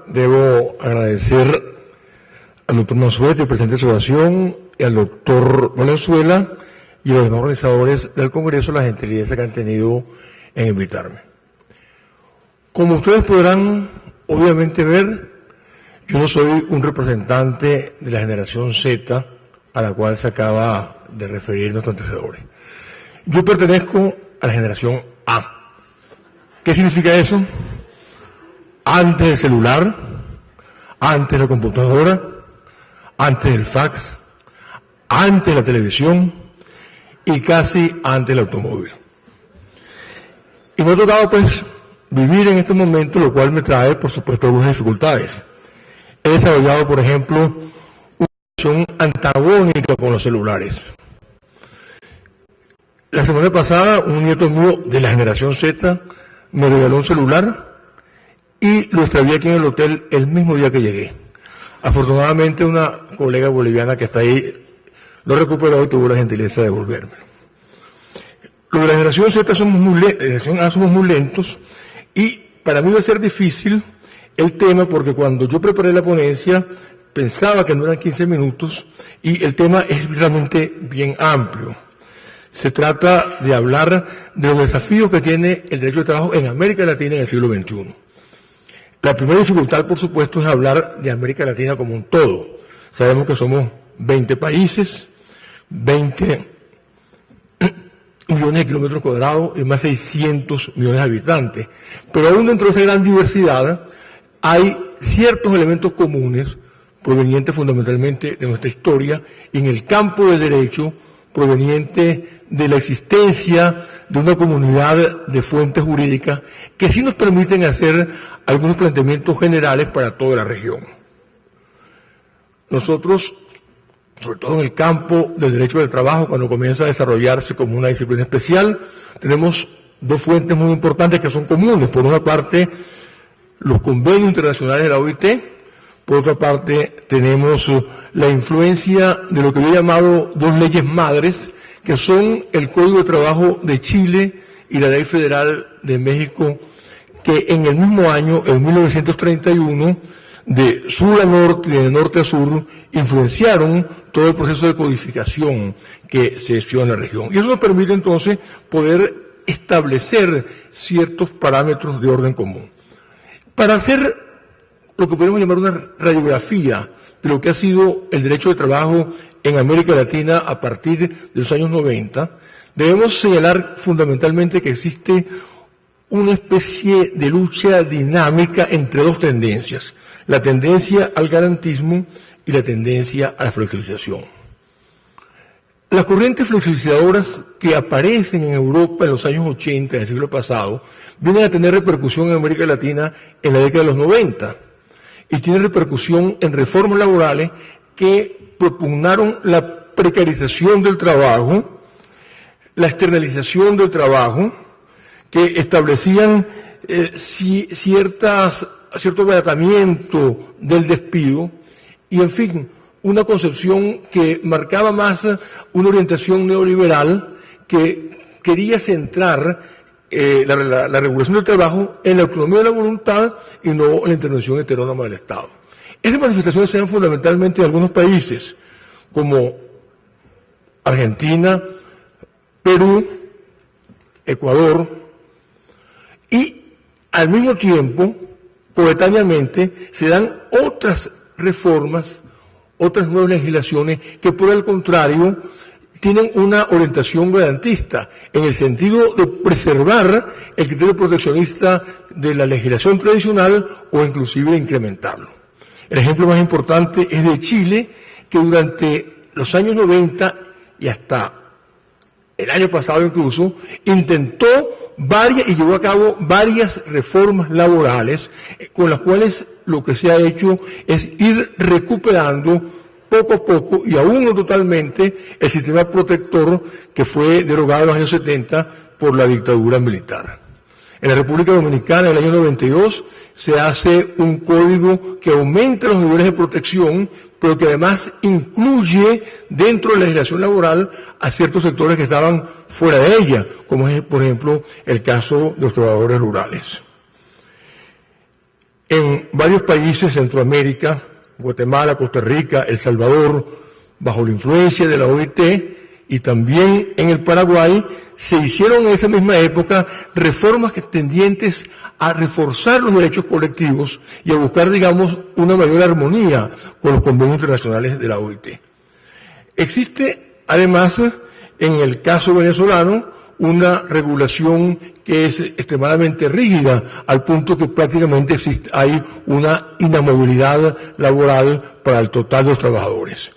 Debo agradecer al doctor Mansueto, el presidente de la asociación, y al doctor Valenzuela y a los demás organizadores del Congreso la gentileza que han tenido en invitarme. Como ustedes podrán obviamente ver, yo no soy un representante de la generación Z a la cual se acaba de referir nuestros antecesores. Yo pertenezco a la generación A. ¿Qué significa eso? Antes del celular, antes de la computadora, antes del fax, antes de la televisión y casi antes del automóvil. Y me ha tocado pues vivir en este momento, lo cual me trae por supuesto algunas dificultades. He desarrollado, por ejemplo, una relación antagónica con los celulares. La semana pasada un nieto mío de la generación Z me regaló un celular y lo extravié aquí en el hotel el mismo día que llegué. Afortunadamente una colega boliviana que está ahí lo recuperó y tuvo la gentileza de devolverme. Los de la generación Z somos muy lentos y para mí va a ser difícil el tema porque cuando yo preparé la ponencia pensaba que no eran 15 minutos y el tema es realmente bien amplio. Se trata de hablar de los desafíos que tiene el derecho de trabajo en América Latina en el siglo XXI. La primera dificultad, por supuesto, es hablar de América Latina como un todo. Sabemos que somos 20 países, 20 millones de kilómetros cuadrados y más de 600 millones de habitantes. Pero aún dentro de esa gran diversidad hay ciertos elementos comunes provenientes fundamentalmente de nuestra historia y en el campo del derecho proveniente de la existencia de una comunidad de fuentes jurídicas que sí nos permiten hacer algunos planteamientos generales para toda la región. Nosotros, sobre todo en el campo del derecho del trabajo, cuando comienza a desarrollarse como una disciplina especial, tenemos dos fuentes muy importantes que son comunes. Por una parte, los convenios internacionales de la OIT, por otra parte, tenemos la influencia de lo que yo he llamado dos leyes madres, que son el Código de Trabajo de Chile y la Ley Federal de México, que en el mismo año, en 1931, de sur a norte y de norte a sur, influenciaron todo el proceso de codificación que se dio en la región. Y eso nos permite entonces poder establecer ciertos parámetros de orden común. Para hacer lo que podemos llamar una radiografía de lo que ha sido el derecho de trabajo en América Latina a partir de los años 90, debemos señalar fundamentalmente que existe una especie de lucha dinámica entre dos tendencias, la tendencia al garantismo y la tendencia a la flexibilización. Las corrientes flexibilizadoras que aparecen en Europa en los años 80 del siglo pasado vienen a tener repercusión en América Latina en la década de los 90 y tienen repercusión en reformas laborales que propugnaron la precarización del trabajo, la externalización del trabajo, que establecían cierto abaratamiento del despido y, en fin, una concepción que marcaba más una orientación neoliberal que quería centrar la regulación del trabajo en la autonomía de la voluntad y no en la intervención heterónoma del Estado. Esas manifestaciones se dan fundamentalmente en algunos países, como Argentina, Perú, Ecuador, y al mismo tiempo, coetáneamente, se dan otras reformas, otras nuevas legislaciones que por el contrario tienen una orientación garantista, en el sentido de preservar el criterio proteccionista de la legislación tradicional o inclusive incrementarlo. El ejemplo más importante es de Chile, que durante los años 90 y hasta el año pasado incluso, intentó y llevó a cabo varias reformas laborales con las cuales lo que se ha hecho es ir recuperando poco a poco y aún no totalmente el sistema protector que fue derogado en los años 70 por la dictadura militar. En la República Dominicana, en el año 92, se hace un código que aumenta los niveles de protección, pero que además incluye dentro de la legislación laboral a ciertos sectores que estaban fuera de ella, como es, por ejemplo, el caso de los trabajadores rurales. en varios países de Centroamérica, Guatemala, Costa Rica, El Salvador, bajo la influencia de la OIT, y también en el Paraguay, se hicieron en esa misma época reformas tendientes a reforzar los derechos colectivos y a buscar, digamos, una mayor armonía con los convenios internacionales de la OIT. Existe, además, en el caso venezolano, una regulación que es extremadamente rígida, al punto que prácticamente hay una inamovilidad laboral para el total de los trabajadores.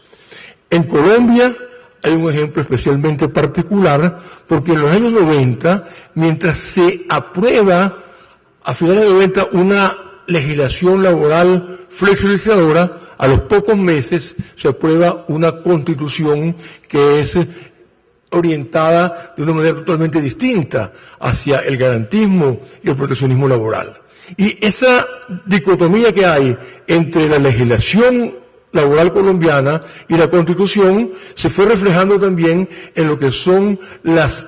En Colombia hay un ejemplo especialmente particular, porque en los años 90, mientras se aprueba a finales de 90 una legislación laboral flexibilizadora, a los pocos meses se aprueba una constitución que es orientada de una manera totalmente distinta hacia el garantismo y el proteccionismo laboral. Y esa dicotomía que hay entre la legislación laboral colombiana y la Constitución se fue reflejando también en lo que son las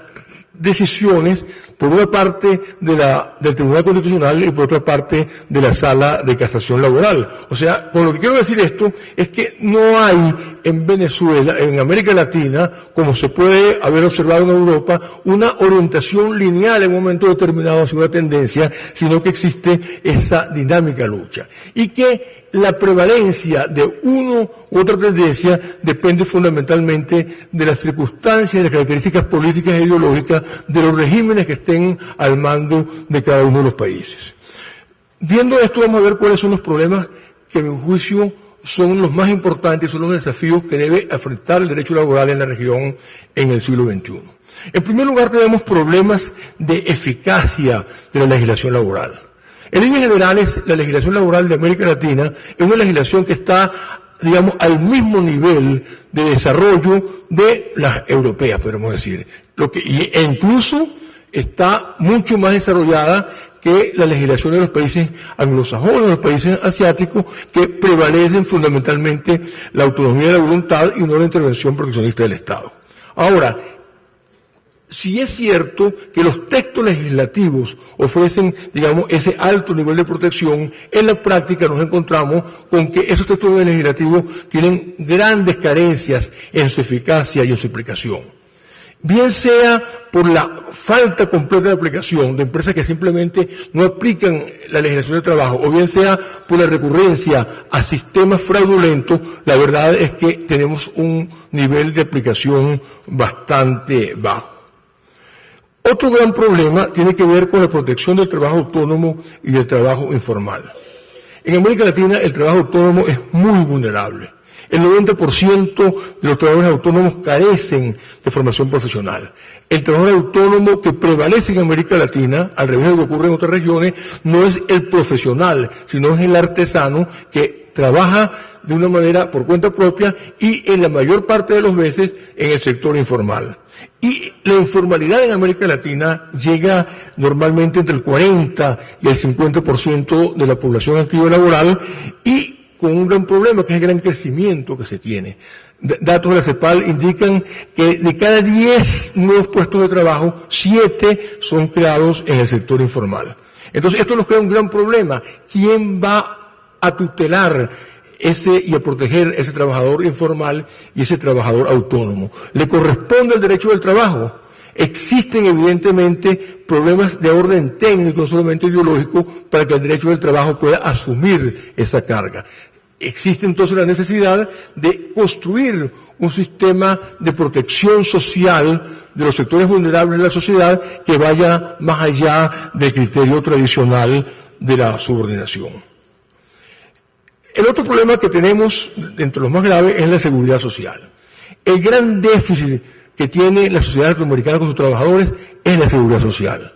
decisiones, por una parte del Tribunal Constitucional y por otra parte de la Sala de Casación Laboral. O sea, con lo que quiero decir esto es que no hay en Venezuela, en América Latina, como se puede haber observado en Europa, una orientación lineal en un momento determinado hacia una tendencia, sino que existe esa dinámica lucha. Y que la prevalencia de uno u otra tendencia depende fundamentalmente de las circunstancias, de las características políticas e ideológicas de los regímenes que estén al mando de cada uno de los países. Viendo esto, vamos a ver cuáles son los problemas que, a mi juicio, son los más importantes, son los desafíos que debe afrontar el derecho laboral en la región en el siglo XXI. En primer lugar, tenemos problemas de eficacia de la legislación laboral. En líneas generales, la legislación laboral de América Latina es una legislación que está, digamos, al mismo nivel de desarrollo de las europeas, podemos decir, e incluso está mucho más desarrollada que la legislación de los países anglosajones, los países asiáticos, que prevalecen fundamentalmente la autonomía de la voluntad y no la intervención proteccionista del Estado. Ahora, si es cierto que los textos legislativos ofrecen, digamos, ese alto nivel de protección, en la práctica nos encontramos con que esos textos legislativos tienen grandes carencias en su eficacia y en su aplicación. Bien sea por la falta completa de aplicación de empresas que simplemente no aplican la legislación de trabajo, o bien sea por la recurrencia a sistemas fraudulentos, la verdad es que tenemos un nivel de aplicación bastante bajo. Otro gran problema tiene que ver con la protección del trabajo autónomo y del trabajo informal. En América Latina el trabajo autónomo es muy vulnerable. El 90% de los trabajadores autónomos carecen de formación profesional. El trabajador autónomo que prevalece en América Latina, al revés de lo que ocurre en otras regiones, no es el profesional, sino es el artesano que trabaja de una manera por cuenta propia y en la mayor parte de las veces en el sector informal. Y la informalidad en América Latina llega normalmente entre el 40 y el 50% de la población activa laboral, y con un gran problema que es el gran crecimiento que se tiene. Datos de la CEPAL indican que de cada 10 nuevos puestos de trabajo, 7 son creados en el sector informal. Entonces esto nos crea un gran problema. ¿Quién va a tutelar y a proteger ese trabajador informal y ese trabajador autónomo? ¿Le corresponde el derecho del trabajo? Existen evidentemente problemas de orden técnico, no solamente ideológico, para que el derecho del trabajo pueda asumir esa carga. Existe entonces la necesidad de construir un sistema de protección social de los sectores vulnerables de la sociedad que vaya más allá del criterio tradicional de la subordinación. El otro problema que tenemos, entre los más graves, es la seguridad social. El gran déficit que tiene la sociedad latinoamericana con sus trabajadores es la seguridad social.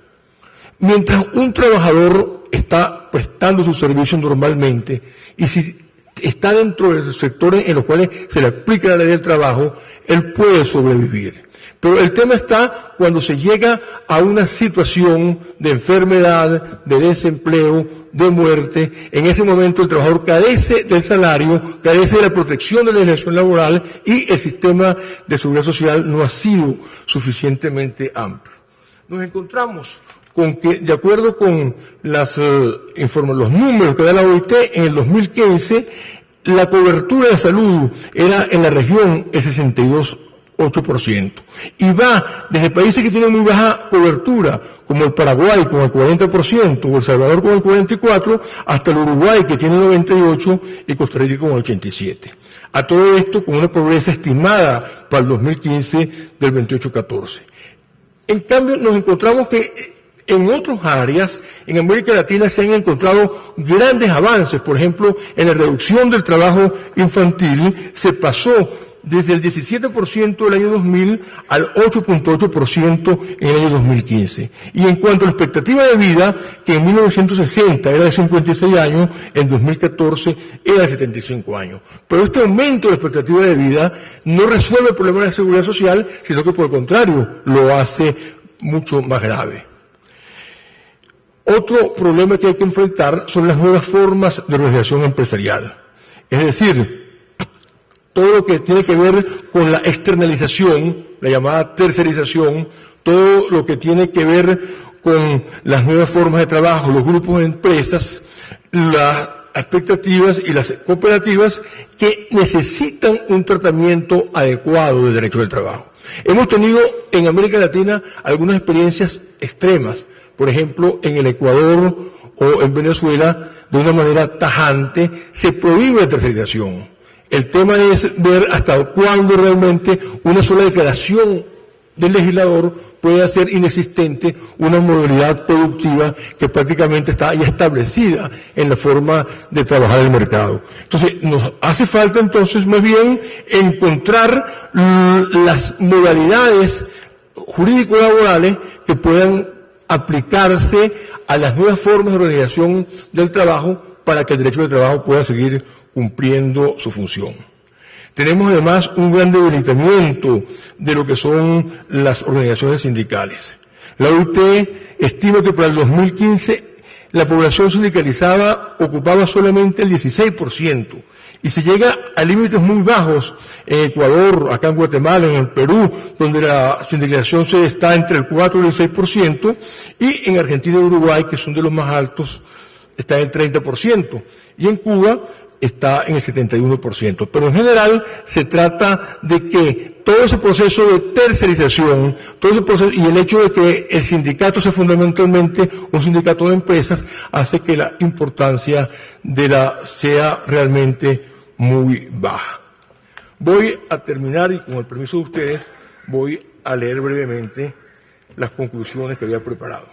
Mientras un trabajador está prestando sus servicios normalmente, y si está dentro de los sectores en los cuales se le aplica la ley del trabajo, él puede sobrevivir. Pero el tema está cuando se llega a una situación de enfermedad, de desempleo, de muerte. En ese momento el trabajador carece del salario, carece de la protección de la legislación laboral, y el sistema de seguridad social no ha sido suficientemente amplio. Nos encontramos con que, de acuerdo con los números que da la OIT, en el 2015, la cobertura de salud era en la región el 62,8%. Y va desde países que tienen muy baja cobertura, como el Paraguay con el 40%, o El Salvador con el 44%, hasta el Uruguay que tiene el 98% y Costa Rica con el 87%. A todo esto con una pobreza estimada para el 2015 del 28,14%. En cambio, nos encontramos que en otras áreas, en América Latina, se han encontrado grandes avances. Por ejemplo, en la reducción del trabajo infantil se pasó desde el 17% del año 2000 al 8,8% en el año 2015. Y en cuanto a la expectativa de vida, que en 1960 era de 56 años, en 2014 era de 75 años. Pero este aumento de la expectativa de vida no resuelve el problema de la seguridad social, sino que por el contrario lo hace mucho más grave. Otro problema que hay que enfrentar son las nuevas formas de organización empresarial. Es decir, todo lo que tiene que ver con la externalización, la llamada tercerización, todo lo que tiene que ver con las nuevas formas de trabajo, los grupos de empresas, las expectativas y las cooperativas que necesitan un tratamiento adecuado del derecho del trabajo. Hemos tenido en América Latina algunas experiencias extremas. Por ejemplo, en el Ecuador o en Venezuela, de una manera tajante, se prohíbe la tercerización. El tema es ver hasta cuándo realmente una sola declaración del legislador puede hacer inexistente una modalidad productiva que prácticamente está ya establecida en la forma de trabajar el mercado. Entonces, nos hace falta entonces más bien encontrar las modalidades jurídico-laborales que puedan aplicarse a las nuevas formas de organización del trabajo para que el derecho del trabajo pueda seguir cumpliendo su función. Tenemos además un gran debilitamiento de lo que son las organizaciones sindicales. La OIT estima que para el 2015 la población sindicalizada ocupaba solamente el 16%, y se llega a límites muy bajos en Ecuador, acá en Guatemala, en el Perú, donde la sindicalización está entre el 4 y el 6%, y en Argentina y Uruguay, que son de los más altos, está en el 30%, y en Cuba está en el 71%. Pero en general se trata de que todo ese proceso de tercerización, todo ese proceso, y el hecho de que el sindicato sea fundamentalmente un sindicato de empresas, hace que la importancia sea realmente muy baja. Voy a terminar y con el permiso de ustedes voy a leer brevemente las conclusiones que había preparado.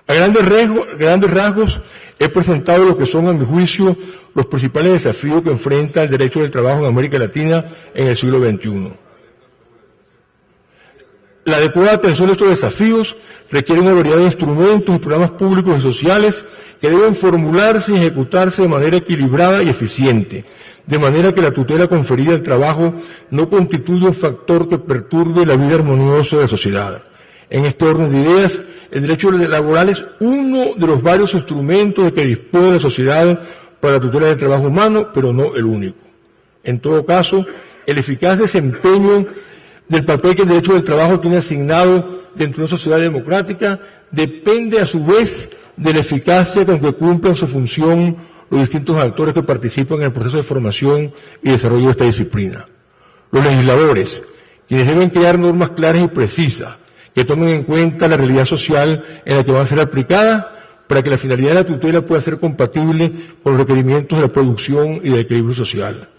A grandes rasgos he presentado lo que son, a mi juicio, los principales desafíos que enfrenta el derecho del trabajo en América Latina en el siglo XXI. La adecuada atención a estos desafíos requiere una variedad de instrumentos y programas públicos y sociales que deben formularse y ejecutarse de manera equilibrada y eficiente, de manera que la tutela conferida al trabajo no constituya un factor que perturbe la vida armoniosa de la sociedad. En este orden de ideas, el derecho laboral es uno de los varios instrumentos de que dispone la sociedad para la tutela del trabajo humano, pero no el único. En todo caso, el eficaz desempeño del papel que el derecho del trabajo tiene asignado dentro de una sociedad democrática depende a su vez de la eficacia con que cumplen su función los distintos actores que participan en el proceso de formación y desarrollo de esta disciplina. Los legisladores, quienes deben crear normas claras y precisas que tomen en cuenta la realidad social en la que van a ser aplicadas para que la finalidad de la tutela pueda ser compatible con los requerimientos de la producción y del equilibrio social.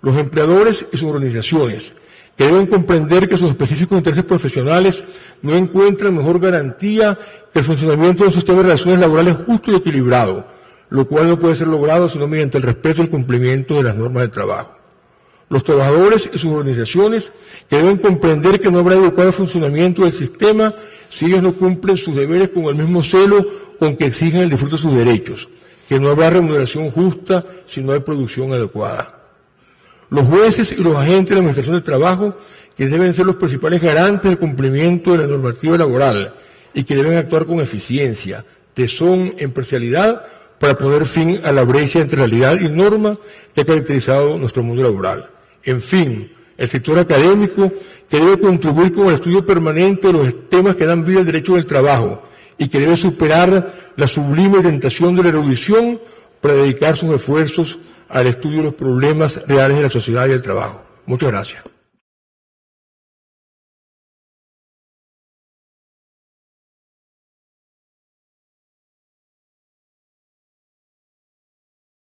Los empleadores y sus organizaciones, que deben comprender que sus específicos intereses profesionales no encuentran mejor garantía que el funcionamiento de un sistema de relaciones laborales justo y equilibrado, lo cual no puede ser logrado sino mediante el respeto y el cumplimiento de las normas del trabajo. Los trabajadores y sus organizaciones, que deben comprender que no habrá adecuado funcionamiento del sistema si ellos no cumplen sus deberes con el mismo celo con que exigen el disfrute de sus derechos, que no habrá remuneración justa si no hay producción adecuada. Los jueces y los agentes de la Administración del Trabajo, que deben ser los principales garantes del cumplimiento de la normativa laboral y que deben actuar con eficiencia, tesón, imparcialidad, para poner fin a la brecha entre realidad y norma que ha caracterizado nuestro mundo laboral. En fin, el sector académico, que debe contribuir con el estudio permanente de los temas que dan vida al derecho del trabajo y que debe superar la sublime tentación de la erudición para dedicar sus esfuerzos al estudio de los problemas reales de la sociedad y del trabajo. Muchas gracias.